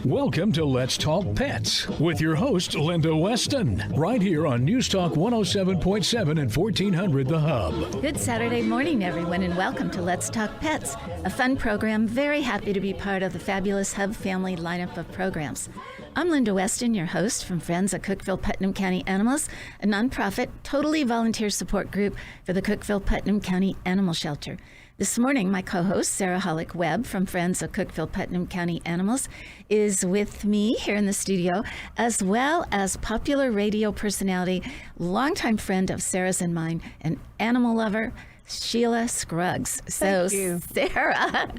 Welcome to Let's Talk Pets with your host, Linda Weston, right here on News Talk 107.7 and 1400 The Hub. Good Saturday morning, everyone, and welcome to Let's Talk Pets, a fun program. Very happy to be part of the fabulous Hub family lineup of programs. I'm Linda Weston, your host from Friends of Cookeville Putnam County Animals, a nonprofit, totally volunteer support group for the Cookeville Putnam County Animal Shelter. This morning, my co-host, Sarah Hollick Webb from Friends of Cookeville Putnam County Animals, is with me here in the studio, as well as popular radio personality, longtime friend of Sarah's and mine, an animal lover, Sheila Scruggs. So, Thank you. Sarah,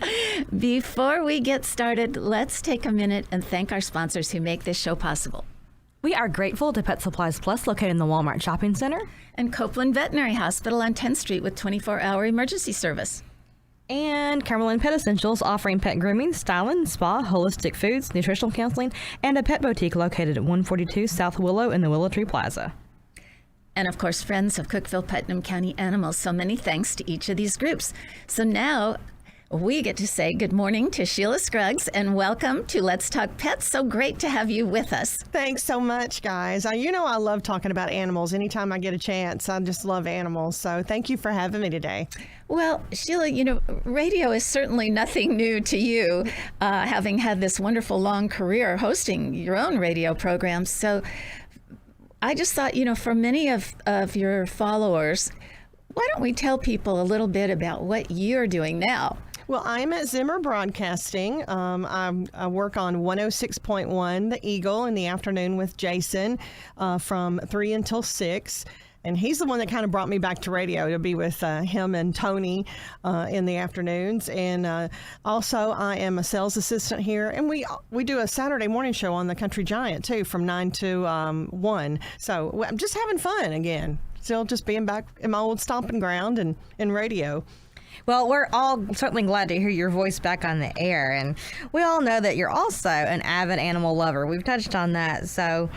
before we get started, let's take a minute and thank our sponsors who make this show possible. We are grateful to Pet Supplies Plus, located in the Walmart Shopping Center. And Copeland Veterinary Hospital on 10th Street with 24-hour emergency service. And Cumberland Pet Essentials, offering pet grooming, styling, spa, holistic foods, nutritional counseling, and a pet boutique located at 142 South Willow in the Willow Tree Plaza. And of course, Friends of Cookeville Putnam County Animals. So many thanks to each of these groups. So now we get to say good morning to Sheila Scruggs and welcome to Let's Talk Pets. So great to have you with us. Thanks so much, guys. You know I love talking about animals. Anytime I get a chance, I just love animals. So thank you for having me today. Well, Sheila, you know, radio is certainly nothing new to you, having had this wonderful long career hosting your own radio programs. So I just thought, you know, for many of your followers, why don't we tell people a little bit about what you're doing now? Well, I'm at Zimmer Broadcasting. I work on 106.1 The Eagle in the afternoon with Jason from 3 until 6. And he's the one that kind of brought me back to radio, to be with him and Tony in the afternoons. And also, I am a sales assistant here. And we do a Saturday morning show on the Country Giant, too, from 9 to 1. So I'm just having fun again. Still just being back in my old stomping ground and in radio. Well, we're all certainly glad to hear your voice back on the air, and we all know that you're also an avid animal lover. We've touched on that. So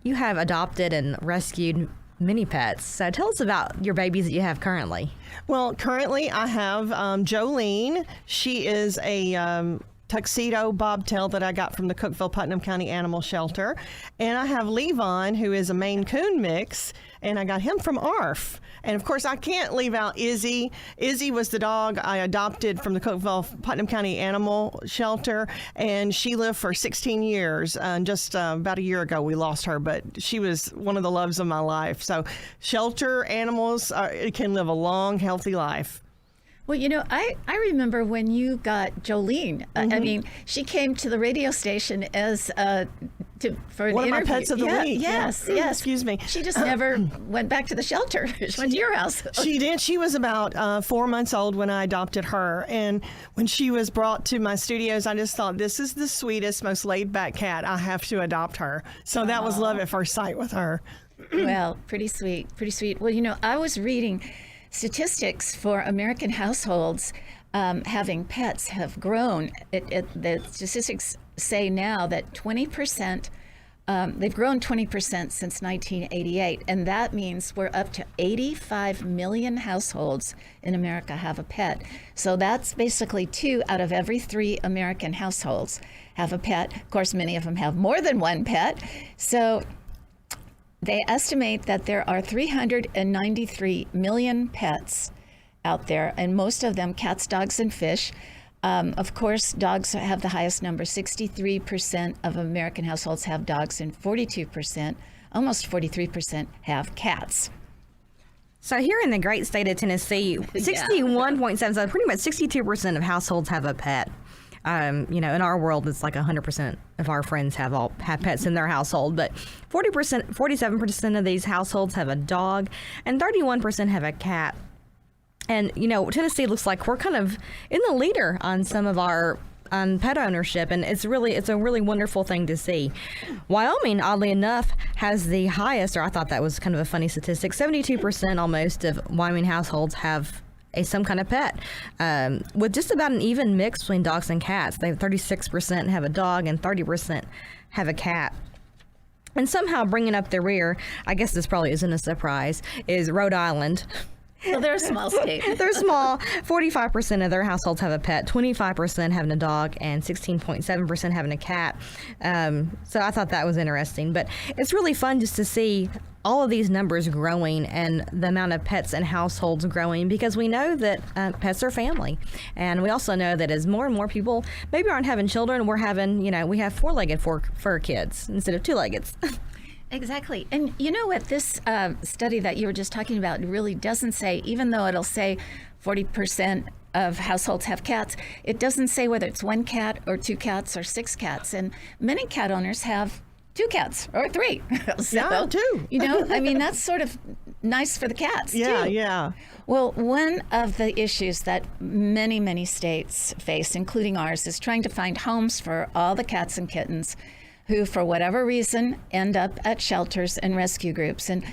you have adopted and rescued many pets. So tell us about your babies that you have currently. Well, currently I have Jolene. She is a tuxedo bobtail that I got from the Cookeville Putnam County Animal Shelter. And I have Levon, who is a Maine Coon mix, and I got him from ARF. And of course, I can't leave out Izzy. Izzy was the dog I adopted from the Cookeville Putnam County Animal Shelter, and she lived for 16 years. And just about a year ago, we lost her, but she was one of the loves of my life. So shelter animals can live a long, healthy life. Well, you know, I remember when you got Jolene. I mean, she came to the radio station as for an one interview. of my pets of the week. Yes. Excuse me. She just never went back to the shelter. She went to your house. She did. She was about 4 months old when I adopted her. And when she was brought to my studios, I just thought, this is the sweetest, most laid-back cat. I have to adopt her. So that was love at first sight with her. Well, pretty sweet. Well, you know, I was reading statistics for American households having pets have grown. The statistics say now that 20%, they've grown 20% since 1988, and that means we're up to 85 million households in America have a pet. So that's basically 2 out of every 3 American households have a pet. Of course, many of them have more than one pet. So they estimate that there are 393 million pets out there, and most of them cats, dogs, and fish. Of course, dogs have the highest number. 63% of American households have dogs, and 42%, almost 43%, have cats. So here in the great state of Tennessee, 61.7, so pretty much 62% of households have a pet. You know, in our world, it's like 100% of our friends have pets in their household, but 47% of these households have a dog, and 31% have a cat. And, you know, Tennessee looks like we're kind of in the leader on some of our pet ownership, and it's a really wonderful thing to see. Wyoming, oddly enough, has the highest, or I thought that was kind of a funny statistic, 72% almost of Wyoming households have some kind of pet, with just about an even mix between dogs and cats. They have 36% have a dog and 30% have a cat. And somehow bringing up the rear, I guess this probably isn't a surprise, is Rhode Island. Well, they're a small state. They're small. 45% of their households have a pet, 25% having a dog, and 16.7% having a cat. So I thought that was interesting. But it's really fun just to see all of these numbers growing and the amount of pets and households growing, because we know that pets are family. And we also know that as more and more people maybe aren't having children, we have four-legged fur kids instead of two-legged. Exactly. And you know what this study that you were just talking about really doesn't say, even though it'll say 40% of households have cats, it doesn't say whether it's one cat or two cats or six cats. And many cat owners have two cats or three. Yeah, two. That's sort of nice for the cats, Yeah, too. yeah. Well, one of the issues that many, many states face, including ours, is trying to find homes for all the cats and kittens who, for whatever reason, end up at shelters and rescue groups. And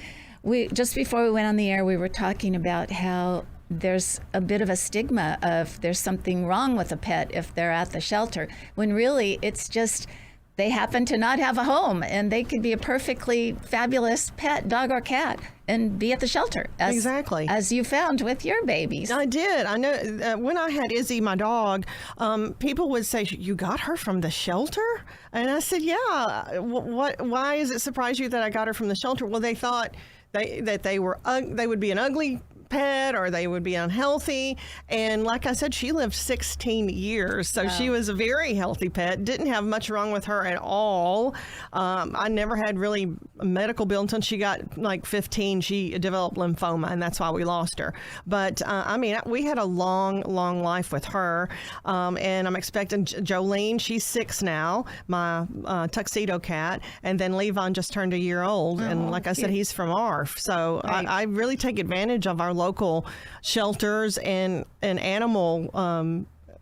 just before we went on the air, we were talking about how there's a bit of a stigma of there's something wrong with a pet if they're at the shelter, when really it's just they happen to not have a home, and they could be a perfectly fabulous pet, dog or cat, and be at the shelter. Exactly. As you found with your babies. I did. I know when I had Izzy, my dog, people would say, "You got her from the shelter?" And I said, "Yeah. Why is it surprise you that I got her from the shelter?" Well, they thought they would be an ugly pet, or they would be unhealthy. And like I said, she lived 16 years, so she was a very healthy pet. Didn't have much wrong with her at all. I never had really a medical bill until she got like 15. She developed lymphoma, and that's why we lost her. But we had a long life with her, and I'm expecting Jolene. She's 6 now, my tuxedo cat, and then Levon just turned a year old, and like I said, he's from ARF. So Right. I really take advantage of our local shelters and animal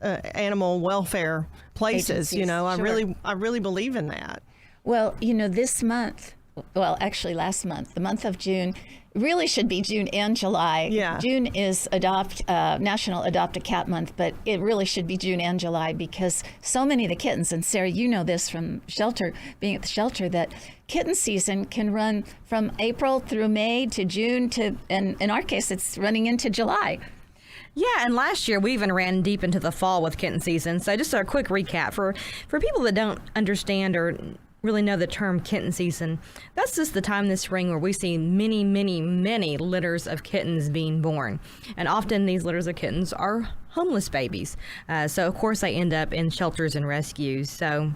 welfare places. Agencies, sure. I really believe in that. Well, this month, actually last month, the month of June, really should be June and July. Yeah. June is National Adopt a Cat Month, but it really should be June and July, because so many of the kittens, and Sarah, you know this from being at the shelter, that kitten season can run from April through May to June and in our case, it's running into July. Yeah, and last year we even ran deep into the fall with kitten season. So just a quick recap for people that don't understand or really know the term kitten season. That's just the time this spring where we see many, many, many litters of kittens being born. And often these litters of kittens are homeless babies. So of course they end up in shelters and rescues. So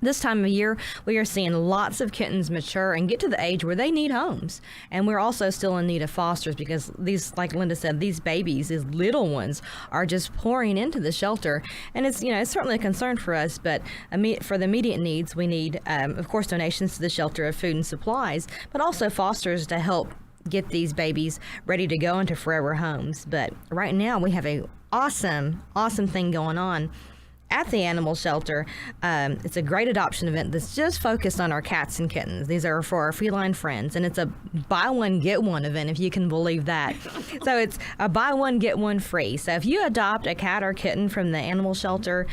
this time of year, we are seeing lots of kittens mature and get to the age where they need homes. And we're also still in need of fosters, because these, like Linda said, these babies, these little ones, are just pouring into the shelter. And it's certainly a concern for us, but for the immediate needs, we need, of course, donations to the shelter of food and supplies, but also fosters to help get these babies ready to go into forever homes. But right now, we have a awesome thing going on at the animal shelter. It's a great adoption event that's just focused on our cats and kittens. These are for our feline friends, and it's a buy one, get one event, if you can believe that. So it's a buy one, get one free. So if you adopt a cat or kitten from the animal shelter,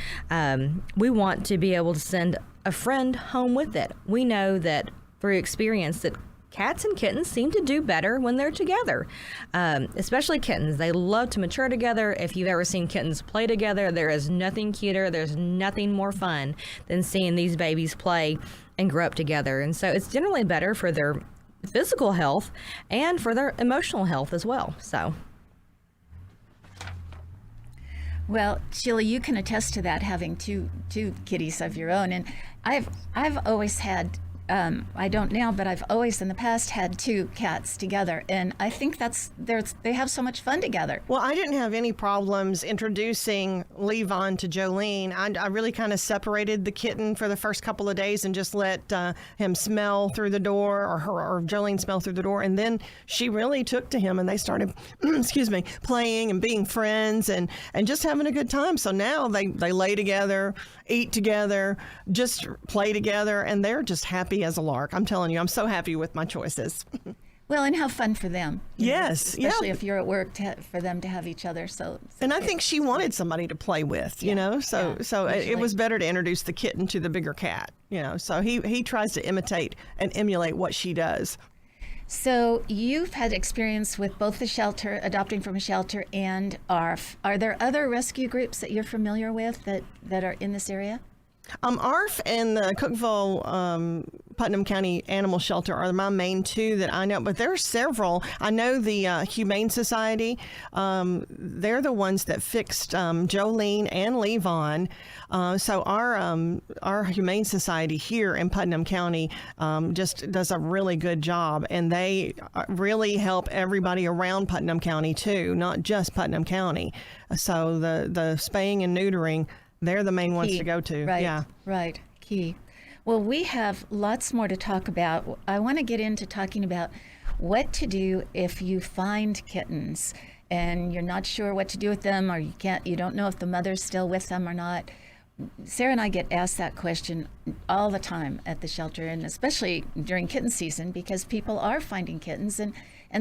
we want to be able to send a friend home with it. We know that through experience that cats and kittens seem to do better when they're together, especially kittens. They love to mature together. If you've ever seen kittens play together, there is nothing cuter, there's nothing more fun than seeing these babies play and grow up together. And so it's generally better for their physical health and for their emotional health as well. So. Well, Sheila, you can attest to that, having two kitties of your own. And I've always had, I don't now, but I've always in the past had 2 cats together, and I think they have so much fun together. Well, I didn't have any problems introducing Levon to Jolene. I really kind of separated the kitten for the first couple of days and just let him smell through the door, or Jolene smell through the door, and then she really took to him, and they started, playing and being friends and just having a good time. So now they lay together, eat together, just play together, and they're just happy as a lark. I'm telling you, I'm so happy with my choices. Well, and have fun for them. Yes, especially if you're at work, for them to have each other. So and I think she wanted somebody to play with, So it was better to introduce the kitten to the bigger cat, So he tries to imitate and emulate what she does. So you've had experience with both the shelter, adopting from a shelter, and ARF. Are there other rescue groups that you're familiar with that are in this area? ARF and the Cookeville Putnam County Animal Shelter are my main two that I know, but there are several. I know the Humane Society. They're the ones that fixed Jolene and Levon. So our Humane Society here in Putnam County just does a really good job, and they really help everybody around Putnam County too, not just Putnam County. So the spaying and neutering, they're the main ones to go to. Right, Yeah. right. Key. Well, we have lots more to talk about. I want to get into talking about what to do if you find kittens and you're not sure what to do with them, or you don't know if the mother's still with them or not. Sarah and I get asked that question all the time at the shelter, and especially during kitten season, because people are finding kittens and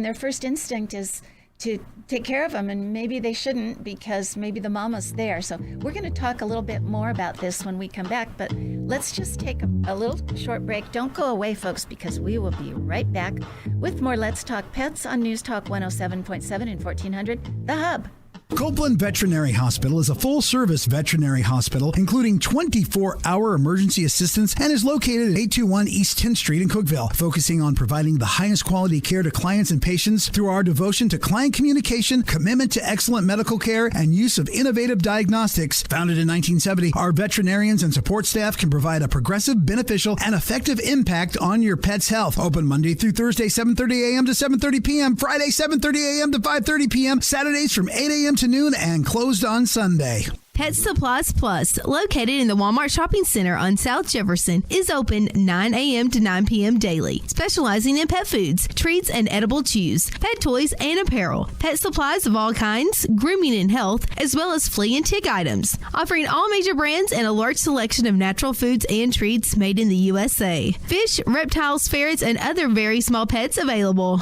their first instinct is to take care of them, and maybe they shouldn't because maybe the mama's there. So we're going to talk a little bit more about this when we come back, but let's just take a little short break. Don't go away, folks, because we will be right back with more Let's Talk Pets on News Talk 107.7 and 1400, The Hub. Copeland Veterinary Hospital is a full-service veterinary hospital, including 24-hour emergency assistance, and is located at 821 East 10th Street in Cookeville, focusing on providing the highest quality care to clients and patients through our devotion to client communication, commitment to excellent medical care, and use of innovative diagnostics. Founded in 1970, our veterinarians and support staff can provide a progressive, beneficial, and effective impact on your pet's health. Open Monday through Thursday, 7:30 a.m. to 7:30 p.m., Friday, 7:30 a.m. to 5:30 p.m., Saturdays from 8 a.m. to noon, and closed on Sunday. Pet Supplies Plus, located in the Walmart Shopping Center on South Jefferson, is open 9 a.m. to 9 p.m. daily, specializing in pet foods, treats, and edible chews, pet toys, and apparel, pet supplies of all kinds, grooming and health, as well as flea and tick items, offering all major brands and a large selection of natural foods and treats made in the USA. Fish, reptiles, ferrets, and other very small pets available.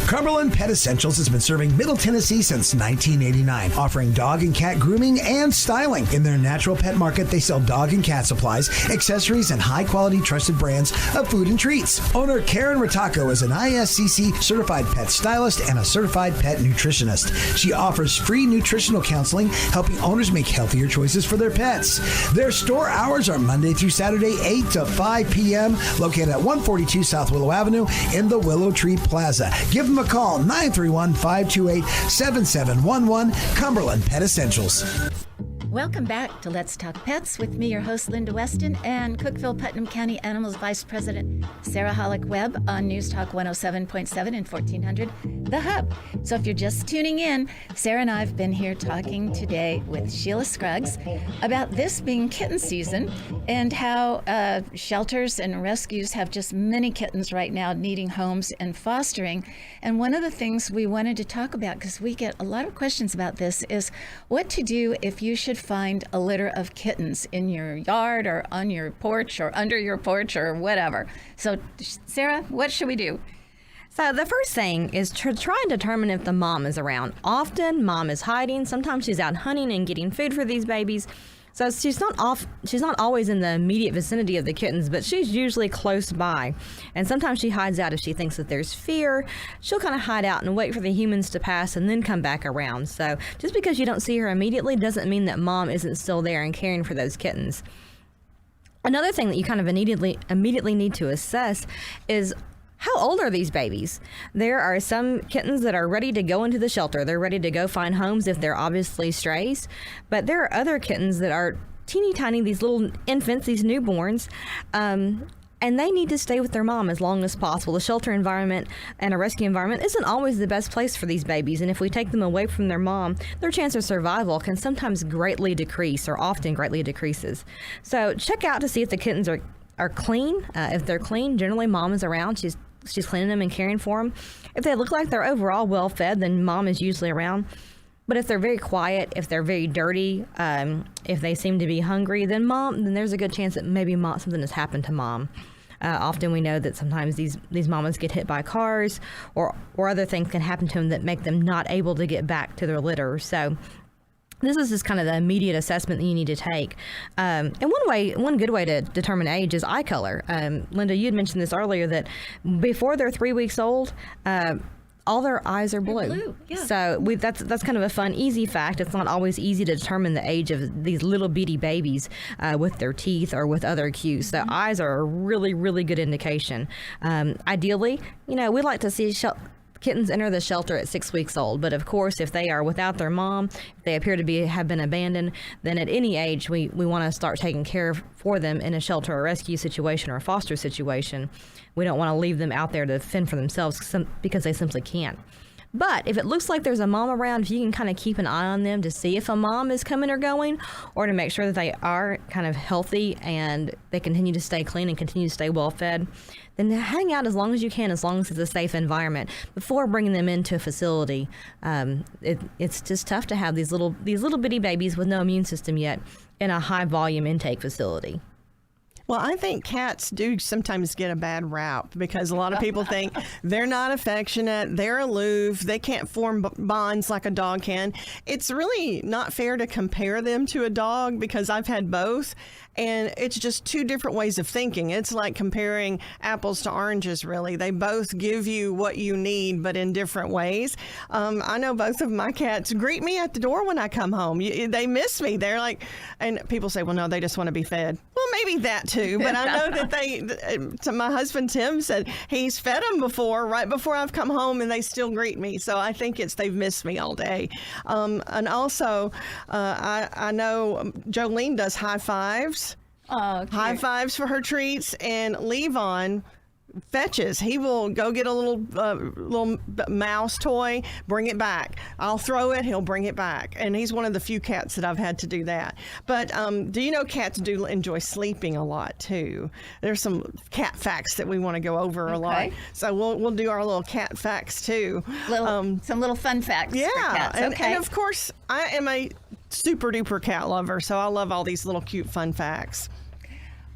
Cumberland Pet Essentials has been serving Middle Tennessee since 1989, offering dog and cat grooming and styling. In their natural pet market, they sell dog and cat supplies, accessories, and high-quality trusted brands of food and treats. Owner Karen Rataco is an ISCC certified pet stylist and a certified pet nutritionist. She offers free nutritional counseling, helping owners make healthier choices for their pets. Their store hours are Monday through Saturday, 8 to 5 p.m., located at 142 South Willow Avenue in the Willow Tree Plaza. Give them a call, 931-528-7711, Cumberland Pet Essentials. Welcome back to Let's Talk Pets with me, your host, Linda Weston, and Cookeville Putnam County Animals Vice President Sarah Hollick-Webb on News Talk 107.7 and 1400, The Hub. So if you're just tuning in, Sarah and I have been here talking today with Sheila Scruggs about this being kitten season and how shelters and rescues have just many kittens right now needing homes and fostering. And one of the things we wanted to talk about, because we get a lot of questions about this, is what to do if you should find a litter of kittens in your yard or on your porch or under your porch or whatever. So, Sarah, what should we do? So the first thing is to try and determine if the mom is around. Often, mom is hiding. Sometimes she's out hunting and getting food for these babies. So she's not always in the immediate vicinity of the kittens, but she's usually close by. And sometimes she hides out if she thinks that there's fear. She'll kind of hide out and wait for the humans to pass and then come back around. So just because you don't see her immediately doesn't mean that mom isn't still there and caring for those kittens. Another thing that you kind of immediately need to assess is, how old are these babies? There are some kittens that are ready to go into the shelter. They're ready to go find homes if they're obviously strays. But there are other kittens that are teeny tiny, these little infants, these newborns, and they need to stay with their mom as long as possible. The shelter environment and a rescue environment isn't always the best place for these babies, and if we take them away from their mom, their chance of survival can sometimes greatly decrease, or often greatly decreases. So check out to see if the kittens are clean. If they're clean, generally mom is around. She's cleaning them and caring for them. If they look like they're overall well fed, then mom is usually around. But if they're very quiet, if they're very dirty, if they seem to be hungry, then there's a good chance that maybe something has happened to mom. Often we know that sometimes these mamas get hit by cars, or other things can happen to them that make them not able to get back to their litter. So this is just kind of the immediate assessment that you need to take. And one good way to determine age is eye color. Linda, you had mentioned this earlier, that before they're 3 weeks old, all their eyes are blue. They're blue, yeah. So that's kind of a fun, easy fact. It's not always easy to determine the age of these little bitty babies with their teeth or with other cues. So eyes are a really, really good indication. Ideally, we like to see kittens enter the shelter at 6 weeks old, but of course, if they are without their mom, if they appear to have been abandoned, then at any age we want to start taking care for them in a shelter or rescue situation or a foster situation. We don't want to leave them out there to fend for themselves because they simply can't. But if it looks like there's a mom around, if you can kind of keep an eye on them to see if a mom is coming or going, or to make sure that they are kind of healthy and they continue to stay clean and continue to stay well fed, then hang out as long as you can, as long as it's a safe environment, before bringing them into a facility. It's just tough to have these little bitty babies with no immune system yet in a high volume intake facility. Well, I think cats do sometimes get a bad rap because a lot of people think they're not affectionate, they're aloof, they can't form bonds like a dog can. It's really not fair to compare them to a dog because I've had both, and it's just two different ways of thinking. It's like comparing apples to oranges, really. They both give you what you need, but in different ways. I know both of my cats greet me at the door when I come home. They miss me. They're like, and people say, well, no, they just want to be fed. Well, maybe that too, but I know that my husband Tim said he's fed them before, right before I've come home, and they still greet me. So I think they've missed me all day. And also, I know Jolene does high fives. Oh, cute. High fives for her treats, and Levon fetches. He will go get a little mouse toy, bring it back. I'll throw it, he'll bring it back. And he's one of the few cats that I've had to do that. But do you know cats do enjoy sleeping a lot too? There's some cat facts that we want to go over a lot. So we'll do our little cat facts too. Some little fun facts for cats. Okay. And of course, I am a super duper cat lover, so I love all these little cute fun facts.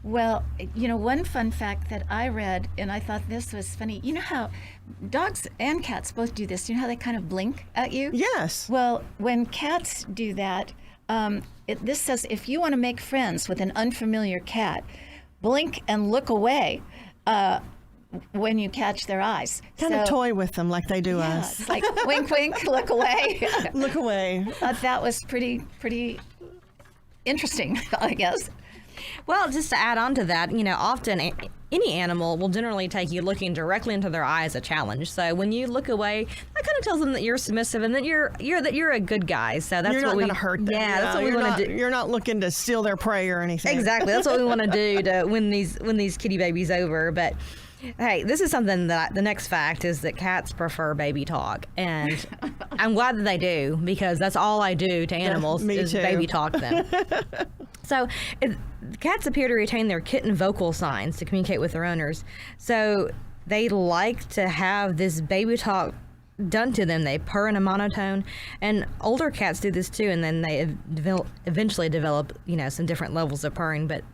Well, one fun fact that I read, and I thought this was funny. You know how dogs and cats both do this? You know how they kind of blink at you? Yes. Well, when cats do that, this says if you want to make friends with an unfamiliar cat, blink and look away when you catch their eyes. Kind of toy with them like they do us. It's like wink, wink, look away. Look away. That was pretty interesting, I guess. Well, just to add on to that, often any animal will generally take you looking directly into their eye as a challenge. So when you look away, that kind of tells them that you're submissive and that you're a good guy. So that's you're not going to hurt them. Yeah, that's what we want to do. You're not looking to steal their prey or anything. Exactly. That's what we want to do to win these kitty babies over. But hey, this is something that the next fact is that cats prefer baby talk, and I'm glad that they do, because that's all I do to animals is baby talk them. So cats appear to retain their kitten vocal signs to communicate with their owners. So they like to have this baby talk done to them. They purr in a monotone, and older cats do this too, and then they eventually develop some different levels of purring, but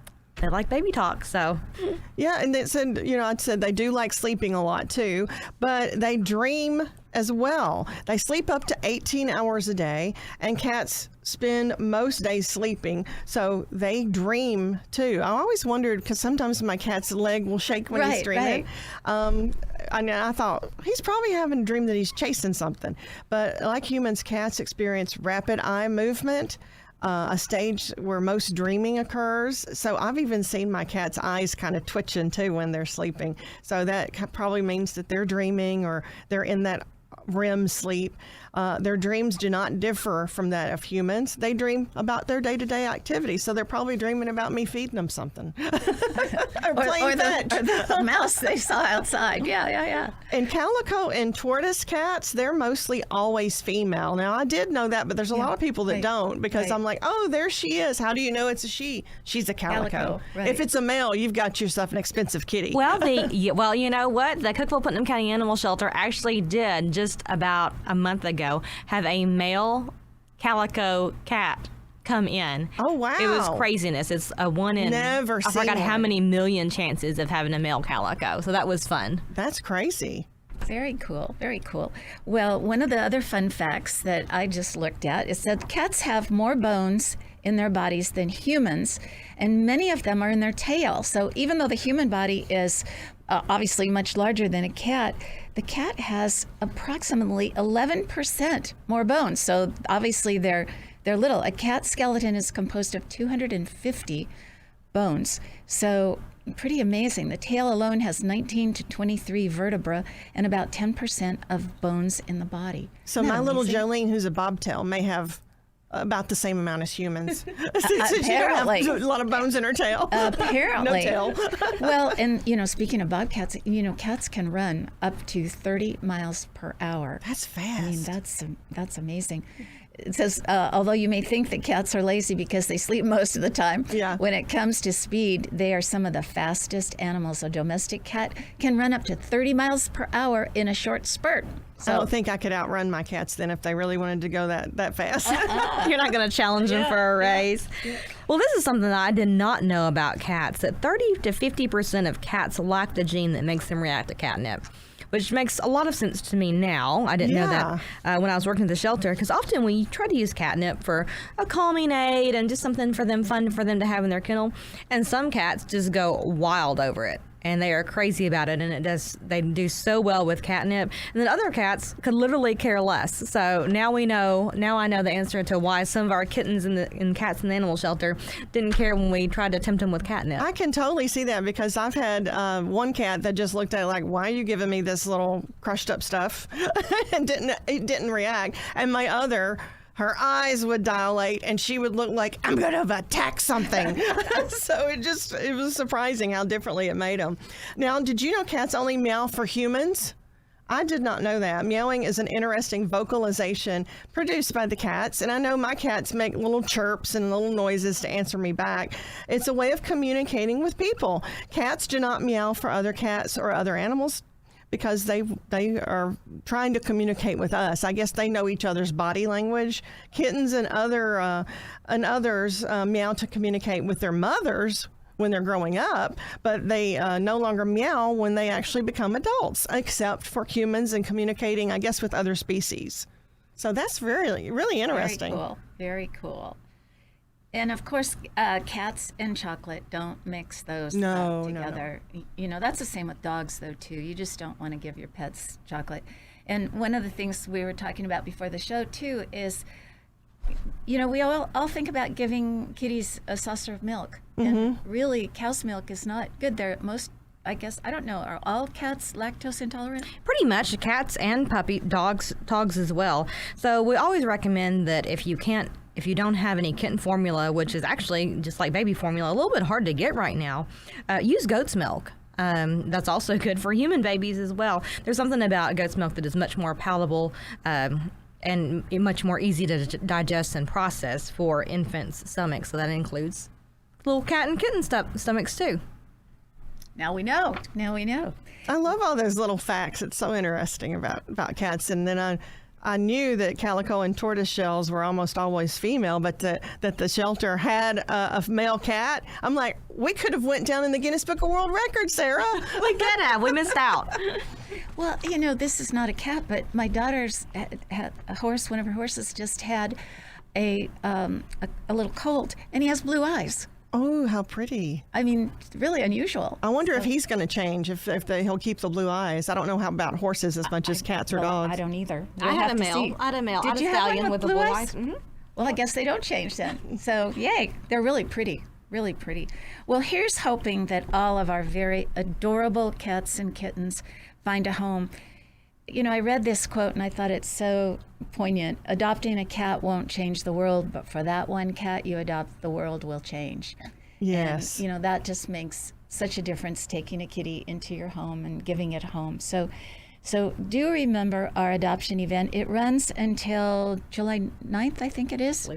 they like baby talk. So yeah, and it said, I said they do like sleeping a lot too, but they dream as well. They sleep up to 18 hours a day, and cats spend most days sleeping, and they dream too. I always wondered, because sometimes my cat's leg will shake when he's dreaming. I thought he's probably having a dream that he's chasing something. But like humans, cats experience rapid eye movement, a stage where most dreaming occurs. So I've even seen my cat's eyes kind of twitching too when they're sleeping. So that probably means that they're dreaming, or they're in that REM sleep. Their dreams do not differ from that of humans. They dream about their day-to-day activities, so they're probably dreaming about me feeding them something. or the mouse they saw outside. Yeah. And calico and tortoise cats, they're mostly always female. Now, I did know that, but there's a lot of people that don't, because I'm like, oh, there she is. How do you know it's a she? She's a calico. Right. If it's a male, you've got yourself an expensive kitty. Well, you know what? The Cookeville-Putnam County Animal Shelter actually did, just about a month ago, have a male calico cat come in. Oh, wow. It was craziness. It's a one in, Never seen I forgot one. how many million chances of having a male calico. So that was fun. That's crazy. Very cool. Very cool. Well, one of the other fun facts that I just looked at is that cats have more bones in their bodies than humans, and many of them are in their tail. So even though the human body is obviously much larger than a cat, the cat has approximately 11% more bones. So obviously they're little. A cat skeleton is composed of 250 bones. So pretty amazing. The tail alone has 19 to 23 vertebrae and about 10% of bones in the body. So my little Jolene, who's a bobtail, may have about the same amount as humans. She Apparently. don't have a lot of bones in her tail. Apparently. No tail. Well, and speaking of bobcats, cats can run up to 30 miles per hour. That's fast. I mean, that's amazing. It says, although you may think that cats are lazy because they sleep most of the time, when it comes to speed, they are some of the fastest animals. A domestic cat can run up to 30 miles per hour in a short spurt. So, I don't think I could outrun my cats then if they really wanted to go that fast. You're not going to challenge them for a race. Yeah. Well, this is something that I did not know about cats, that 30 to 50% of cats lack the gene that makes them react to catnip, which makes a lot of sense to me now. I didn't know that when I was working at the shelter, because often we try to use catnip for a calming aid and just something fun for them to have in their kennel, and some cats just go wild over it. And they are crazy about it, and they do so well with catnip. And then other cats could literally care less. So now I know the answer to why some of our kittens and cats in the animal shelter didn't care when we tried to tempt them with catnip. I can totally see that, because I've had one cat that just looked at it like, why are you giving me this little crushed up stuff? And it didn't react. And my other, her eyes would dilate and she would look like, I'm going to attack something. So it was surprising how differently it made them. Now, did you know cats only meow for humans? I did not know that. Meowing is an interesting vocalization produced by the cats, and I know my cats make little chirps and little noises to answer me back. It's a way of communicating with people. Cats do not meow for other cats or other animals because they are trying to communicate with us. I guess they know each other's body language. Kittens and others meow to communicate with their mothers when they're growing up, but they no longer meow when they actually become adults, except for humans and communicating, I guess, with other species. So that's really, really interesting. Very cool. Very cool. And of course, cats and chocolate, don't mix those together. No. That's the same with dogs, though, too. You just don't want to give your pets chocolate. And one of the things we were talking about before the show, too, is, we all think about giving kitties a saucer of milk. Mm-hmm. And really, cow's milk is not good. I guess, I don't know, are all cats lactose intolerant? Pretty much, cats and dogs as well. So we always recommend that if you don't have any kitten formula, which is actually just like baby formula, a little bit hard to get right now, use goat's milk. That's also good for human babies as well. There's something about goat's milk that is much more palatable and much more easy to digest and process for infants' stomachs. So that includes little cat and kitten stomachs too. Now we know. I love all those little facts. It's so interesting about cats. And then I knew that calico and tortoise shells were almost always female, but that the shelter had a male cat. I'm like, we could have went down in the Guinness Book of World Records, Sarah. We could have. We missed out. Well, this is not a cat, but my daughter's had a horse. One of her horses just had a little colt, and he has blue eyes. Oh, how pretty. I mean, really unusual. I wonder if he's going to change, if he'll keep the blue eyes. I don't know how about horses as much as cats or dogs. I don't either. I had a male. I had a stallion with the blue eyes. Mm-hmm. Well, I guess they don't change then. So, yay. They're really pretty. Really pretty. Well, here's hoping that all of our very adorable cats and kittens find a home. I read this quote and I thought it's so poignant. Adopting a cat won't change the world, but for that one cat you adopt, the world will change. Yes. And, that just makes such a difference, taking a kitty into your home and giving it a home. So do remember our adoption event. It runs until July 9th, I think it is.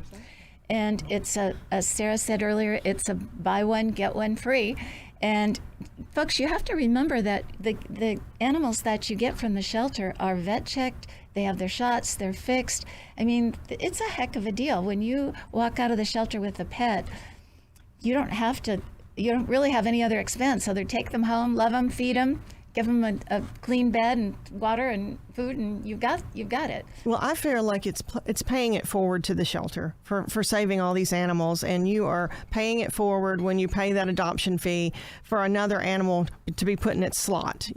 And it's as Sarah said earlier, it's a buy one, get one free. And folks, you have to remember that the animals that you get from the shelter are vet checked, they have their shots, they're fixed. I mean, it's a heck of a deal. When you walk out of the shelter with a pet, you don't really have any other expense. So they take them home, love them, feed them, give them a clean bed and water and food, and you've got it. Well, I feel like it's paying it forward to the shelter for saving all these animals, and you are paying it forward when you pay that adoption fee for another animal to be put in its slot.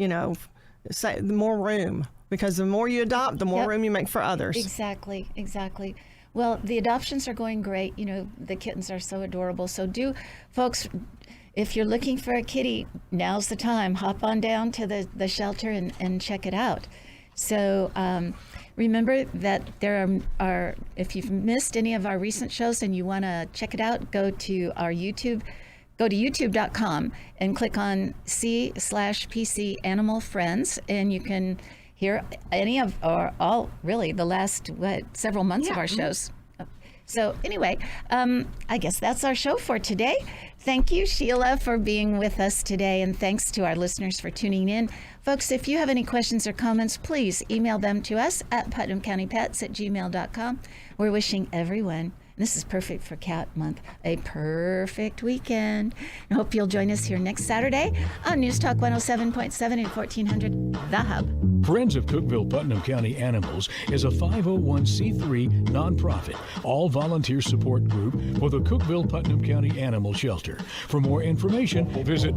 Say the more room, because the more you adopt, the more room you make for others. Exactly. Well, the adoptions are going great. The kittens are so adorable. So folks, if you're looking for a kitty, now's the time. Hop on down to the shelter and check it out. So remember that there are, if you've missed any of our recent shows and you want to check it out, go to our YouTube. Go to youtube.com and click on C/PC Animal Friends, and you can hear any of, or all, really, the last, several months of our shows. So anyway, I guess that's our show for today. Thank you, Sheila, for being with us today, and thanks to our listeners for tuning in. Folks, if you have any questions or comments, please email them to us at putnamcountypets@gmail.com. We're wishing everyone, this is perfect for Cat Month, a perfect weekend. I hope you'll join us here next Saturday on News Talk 107.7 and 1400 The Hub. Friends of Cookeville Putnam County Animals is a 501c3 nonprofit, all-volunteer support group for the Cookeville Putnam County Animal Shelter. For more information, visit